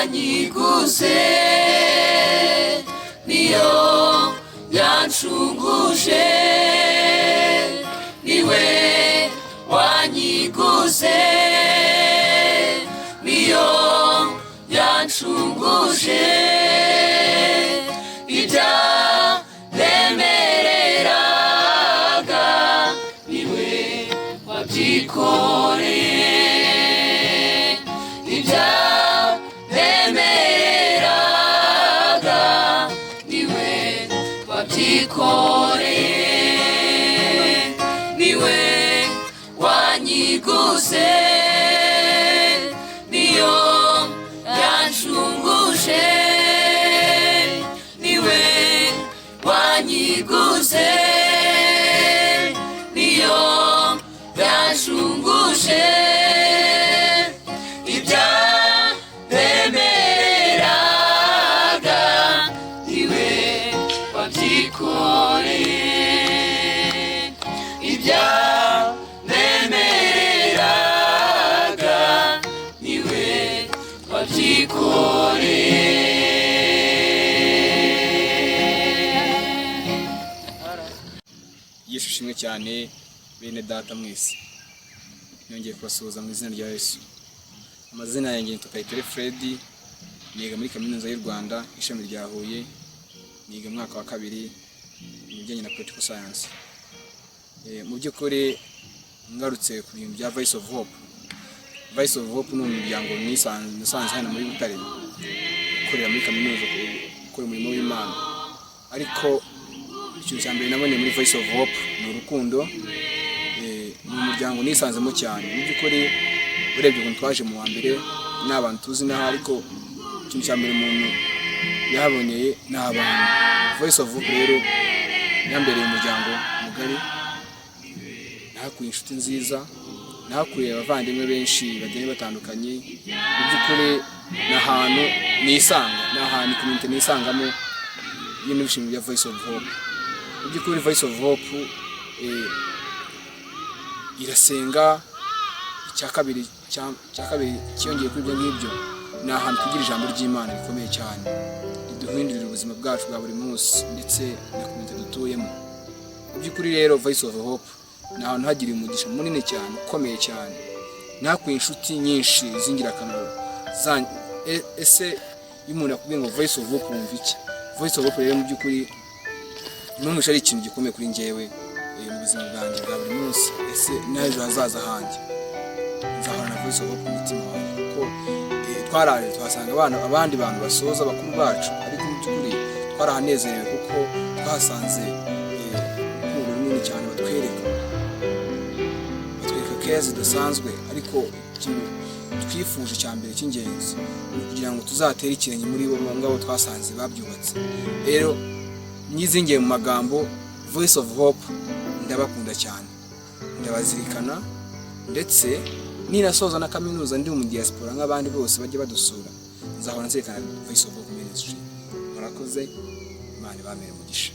wanyiguze niyo yanshunguje niwe wanyiguze niyo yanshunguje ibyaremereraga niwe wabyikoreye ibyaremereraga niwe wabyikoreye niwe wanyiguze niyo yanshunguje niwe wanyiguze niyo yanshunguje ibyaremereraga niwe wabyikoreye ibyaremereraga niwe wabyikoreye. Yesu shimwe cyane bene data mwese, nongeye kubasuhuza mu izina rya Yesu. Amazina yanjye ni Fred, niga muri Kaminuza y'u Rwanda ishami rya Huye, niga mwaka wa 2 mu bijyanye na political science. Mu by'ukuri ngarutse ku bintu bya Voice of Hope. Voice of Hope ni umuryango nisanze hano muri Butare, ukorera muri Kaminuza, ukora umurimo w'Imana. Ariko ikintu cya mbere nabonye muri Voice of Hope ni urukundo. Ni umuryango nisanzemo cyane. Mu by'ukuri urebye ukuntu twaje mu wa mbere n'abantu tuzi naho, ariko ikintu cya mbere umuntu yahaboneye ni abantu. Voice of Hope rero yambereye umuryango mugari, nahakuye inshuti nziza, nahakuye abavandimwe benshi bagiye batandukanye. Mu by'ukuri ni ahantu nisanga, ni ahantu community nisangamo ibintu bishimye bya Voice of Hope. Mu by'ukuri Voice of Hope irasenga. Icya kabiri cyongeye kuri ibyo ngibyo, ni ahantu tugira ijambo ry'Imana rikomeye cyane riduhindurira ubuzima bwacu bwa buri munsi ndetse na community dutuyemo. Mu by'ukuri rero Voice of Hope ni ahantu hagira umugisha munini cyane, ukomeye cyane. Nakuye inshuti nyinshi z'ingirakamaro. Ese iyo umuntu akubwiye ngo Voice of Hope wumva iki? Voice of Hope rero mu by'ukuri n'umugisha ari ikintu gikomeye kuri njyewe mu buzima bwanjye bwa buri munsi. Ese n'ejo hazaza hanjye nzahorana Voice of Hope mu mutima wanjye, kuko twaraje tuhasanga abandi bantu basoza bakuru bacu, ariko mu by'ukuri twarahanezerewe kuko twahasanze urukundo runini cyane batwereka keza zidasanzwe. Ariko ikintu twifuje cya mbere cy'ingenzi ni kugira ngo tuzatere ikirenge muri bo ngabo twasanze babyubatse. Rero nyizingiye mu magambo, Voice of Hope ndabakunda cyane, ndabazirikana, ndetse ninasoza na kaminuza ndi mu diaspora nk'abandi bose bajye badusura, nzahora nzirikana Voice of Hope Ministry. Murakoze, Imana ibamere umugisha.